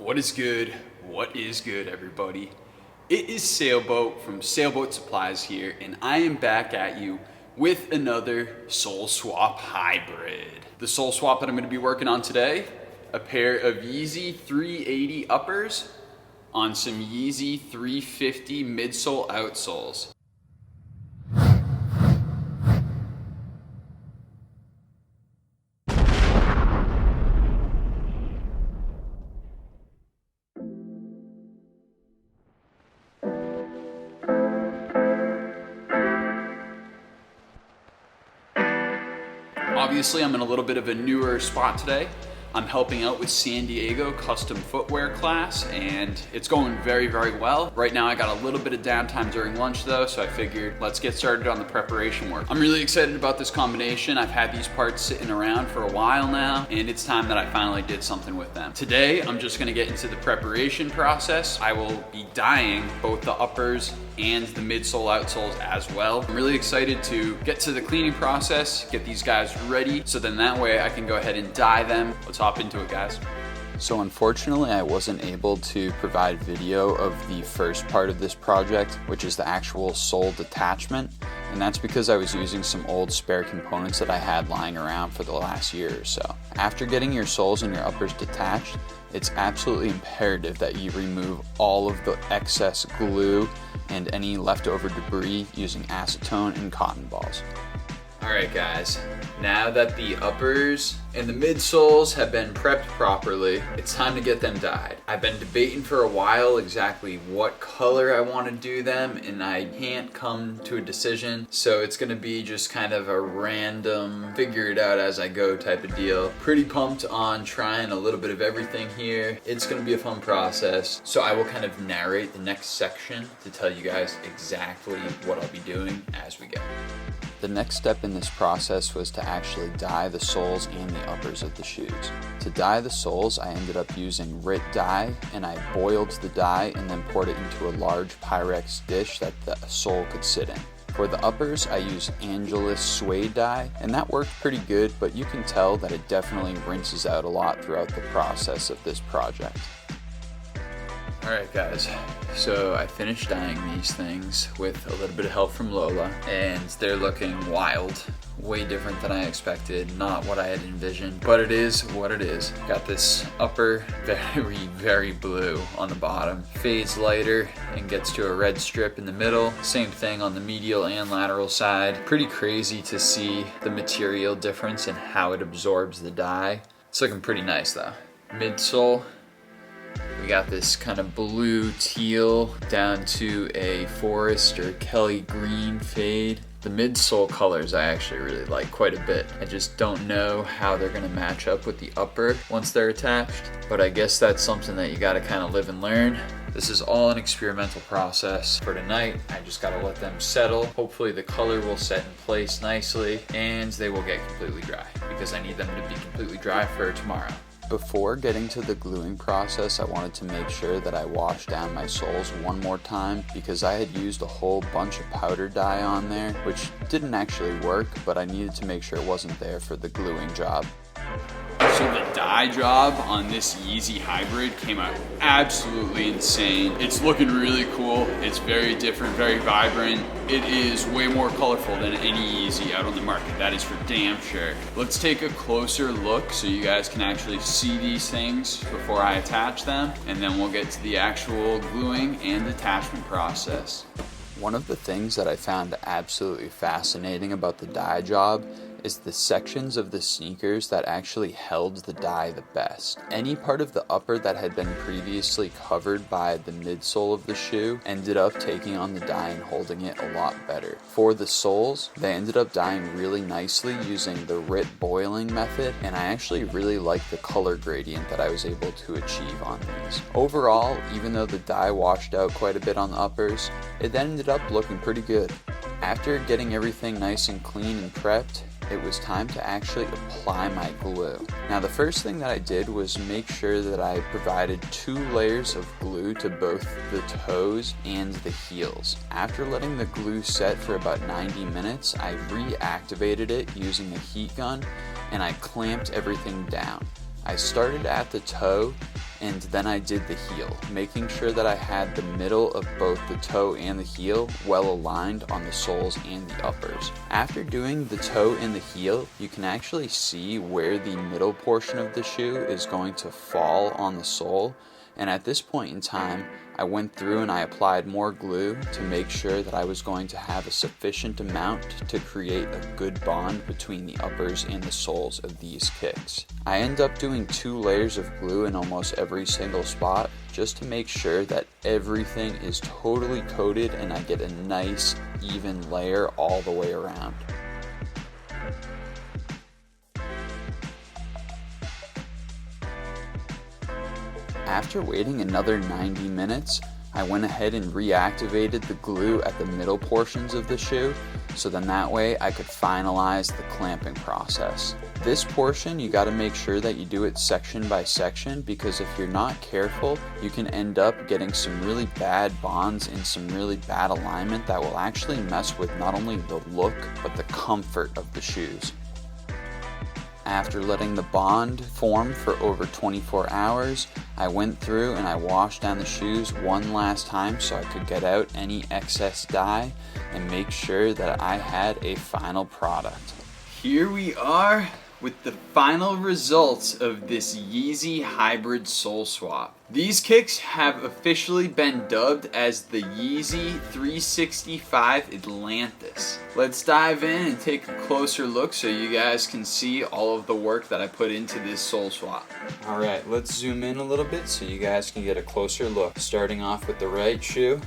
What is good? What is good, everybody? It is Sailboat from Sailboat Supplies here, and I am back at you with another sole swap hybrid. The sole swap that I'm going to be working on today, a pair of Yeezy 380 uppers on some Yeezy 350 midsole outsoles. Obviously, I'm in a little bit of a newer spot today. I'm helping out with San Diego custom footwear class, and it's going very, very well. Right now, I got a little bit of downtime during lunch though, so I figured let's get started on the preparation work. I'm really excited about this combination. I've had these parts sitting around for a while now, and it's time that I finally did something with them. Today, I'm just gonna get into the preparation process. I will be dyeing both the uppers and the midsole outsoles as well. I'm really excited to get to the cleaning process, get these guys ready, so then that way I can go ahead and dye them. Let's hop into it, guys. So unfortunately, I wasn't able to provide video of the first part of this project, which is the actual sole detachment. And that's because I was using some old spare components that I had lying around for the last year or so. After getting your soles and your uppers detached, it's absolutely imperative that you remove all of the excess glue and any leftover debris using acetone and cotton balls. Alright guys, now that the uppers and the midsoles have been prepped properly, it's time to get them dyed. I've been debating for a while exactly what color I want to do them, and I can't come to a decision, so it's going to be just kind of a random figure it out as I go type of deal. Pretty pumped on trying a little bit of everything here. It's going to be a fun process, so I will kind of narrate the next section to tell you guys exactly what I'll be doing as we go. The next step in this process was to actually dye the soles and the uppers of the shoes. To dye the soles, I ended up using RIT dye, and I boiled the dye and then poured it into a large Pyrex dish that the sole could sit in. For the uppers, I used Angelus suede dye, and that worked pretty good, but you can tell that it definitely rinses out a lot throughout the process of this project. Alright guys, so I finished dyeing these things with a little bit of help from Lola, and they're looking wild. Way different than I expected, not what I had envisioned, but it is what it is. Got this upper, very, very blue on the bottom, fades lighter and gets to a red strip in the middle. Same thing on the medial and lateral side. Pretty crazy to see the material difference and how it absorbs the dye. It's looking pretty nice though. Midsole, we got this kind of blue teal down to a forest or Kelly green fade. The midsole colors I actually really like quite a bit. I just don't know how they're gonna match up with the upper once they're attached, but I guess that's something that you gotta kind of live and learn. This is all an experimental process. For tonight, I just gotta let them settle. Hopefully the color will set in place nicely and they will get completely dry because I need them to be completely dry for tomorrow. Before getting to the gluing process, I wanted to make sure that I washed down my soles one more time because I had used a whole bunch of powder dye on there, which didn't actually work, but I needed to make sure it wasn't there for the gluing job. So the dye job on this Yeezy hybrid came out absolutely insane. It's looking really cool. It's very different, very vibrant. It is way more colorful than any Yeezy out on the market. That is for damn sure. Let's take a closer look so you guys can actually see these things before I attach them, and then we'll get to the actual gluing and attachment process. One of the things that I found absolutely fascinating about the dye job is the sections of the sneakers that actually held the dye the best. Any part of the upper that had been previously covered by the midsole of the shoe ended up taking on the dye and holding it a lot better. For the soles, they ended up dyeing really nicely using the RIT boiling method, and I actually really liked the color gradient that I was able to achieve on these. Overall, even though the dye washed out quite a bit on the uppers, it ended up looking pretty good. After getting everything nice and clean and prepped, it was time to actually apply my glue. Now the first thing that I did was make sure that I provided 2 layers of glue to both the toes and the heels. After letting the glue set for about 90 minutes, I reactivated it using a heat gun and I clamped everything down. I started at the toe and then I did the heel, making sure that I had the middle of both the toe and the heel well aligned on the soles and the uppers. After doing the toe and the heel, you can actually see where the middle portion of the shoe is going to fall on the sole, and at this point in time, I went through and I applied more glue to make sure that I was going to have a sufficient amount to create a good bond between the uppers and the soles of these kicks. I end up doing 2 layers of glue in almost every single spot just to make sure that everything is totally coated and I get a nice even layer all the way around. After waiting another 90 minutes, I went ahead and reactivated the glue at the middle portions of the shoe, so then that way I could finalize the clamping process. This portion, you got to make sure that you do it section by section, because if you're not careful, you can end up getting some really bad bonds and some really bad alignment that will actually mess with not only the look, but the comfort of the shoes. After letting the bond form for over 24 hours, I went through and I washed down the shoes one last time so I could get out any excess dye and make sure that I had a final product. Here we are with the final results of this Yeezy hybrid sole swap. These kicks have officially been dubbed as the Yeezy 365 Atlantis. Let's dive in and take a closer look so you guys can see all of the work that I put into this sole swap. Alright, let's zoom in a little bit so you guys can get a closer look. Starting off with the right shoe.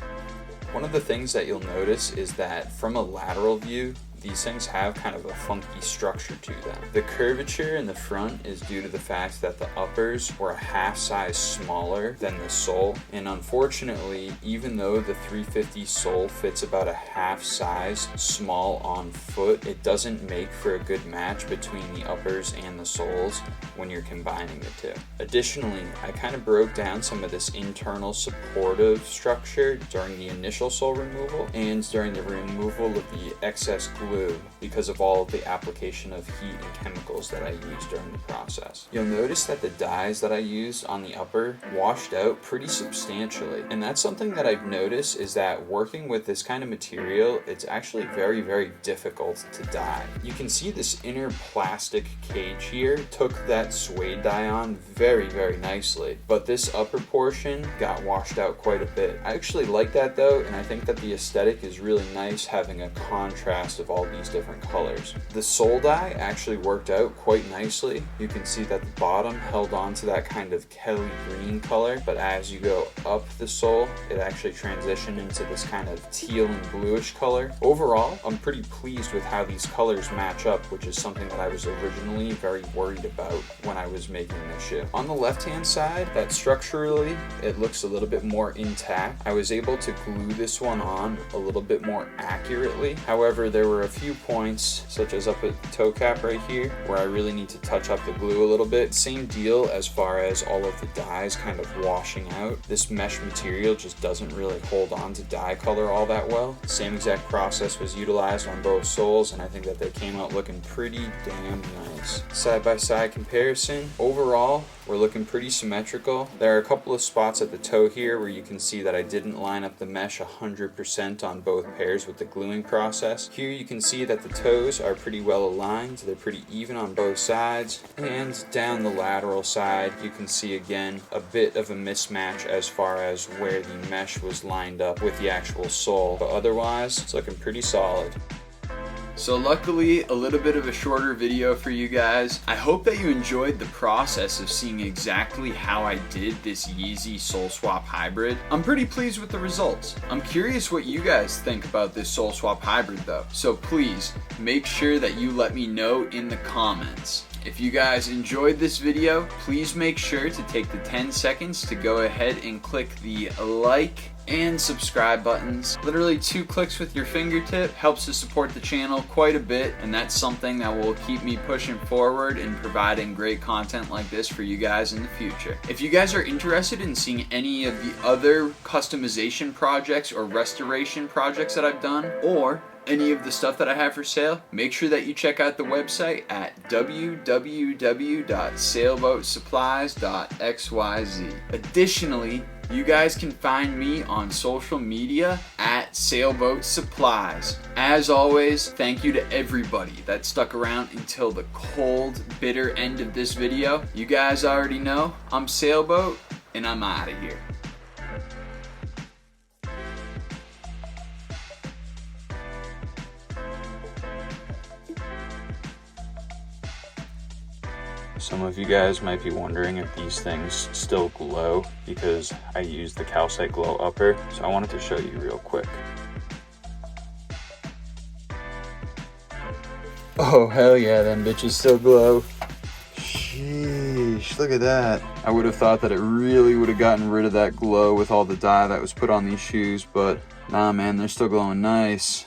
One of the things that you'll notice is that from a lateral view, these things have kind of a funky structure to them. The curvature in the front is due to the fact that the uppers were a half size smaller than the sole, and unfortunately, even though the 350 sole fits about a half size small on foot, it doesn't make for a good match between the uppers and the soles when you're combining the two. Additionally, I kind of broke down some of this internal supportive structure during the initial sole removal and during the removal of the excess glue because of all of the application of heat and chemicals that I used during the process. You'll notice that the dyes that I used on the upper washed out pretty substantially, and that's something that I've noticed is that working with this kind of material, it's actually very, very difficult to dye. You can see this inner plastic cage here took that suede dye on very, very nicely, but this upper portion got washed out quite a bit. I actually like that though, and I think that the aesthetic is really nice having a contrast of all these different colors. The sole dye actually worked out quite nicely. You can see that the bottom held on to that kind of Kelly green color, but as you go up the sole, it actually transitioned into this kind of teal and bluish color. Overall, I'm pretty pleased with how these colors match up, which is something that I was originally very worried about when I was making this shoe. On the left-hand side, that structurally, it looks a little bit more intact. I was able to glue this one on a little bit more accurately. However, there were a few points, such as up at the toe cap right here, where I really need to touch up the glue a little bit. Same deal as far as all of the dyes kind of washing out. This mesh material just doesn't really hold on to dye color all that well. Same exact process was utilized on both soles, and I think that they came out looking pretty damn nice. Side-by-side comparison, overall, we're looking pretty symmetrical. There are a couple of spots at the toe here where you can see that I didn't line up the mesh 100% on both pairs with the gluing process. Here you can see that the toes are pretty well aligned. They're pretty even on both sides. And down the lateral side, you can see again a bit of a mismatch as far as where the mesh was lined up with the actual sole. But otherwise, it's looking pretty solid. So luckily, a little bit of a shorter video for you guys. I hope that you enjoyed the process of seeing exactly how I did this Yeezy sole swap hybrid. I'm pretty pleased with the results. I'm curious what you guys think about this sole swap hybrid though. So please, make sure that you let me know in the comments. If you guys enjoyed this video, please make sure to take the 10 seconds to go ahead and click the like and subscribe buttons. Literally 2 clicks with your fingertip helps to support the channel quite a bit, and that's something that will keep me pushing forward and providing great content like this for you guys in the future. If you guys are interested in seeing any of the other customization projects or restoration projects that I've done, or any of the stuff that I have for sale, make sure that you check out the website at www.sailboatsupplies.xyz. Additionally, you guys can find me on social media at Sailboat Supplies. As always, thank you to everybody that stuck around until the cold, bitter end of this video. You guys already know, I'm Sailboat, and I'm out of here. Some of you guys might be wondering if these things still glow because I used the Calcite Glow upper, so I wanted to show you real quick. Oh hell yeah, them bitches still glow. Sheesh, look at that. I would have thought that it really would have gotten rid of that glow with all the dye that was put on these shoes, but nah man, they're still glowing nice.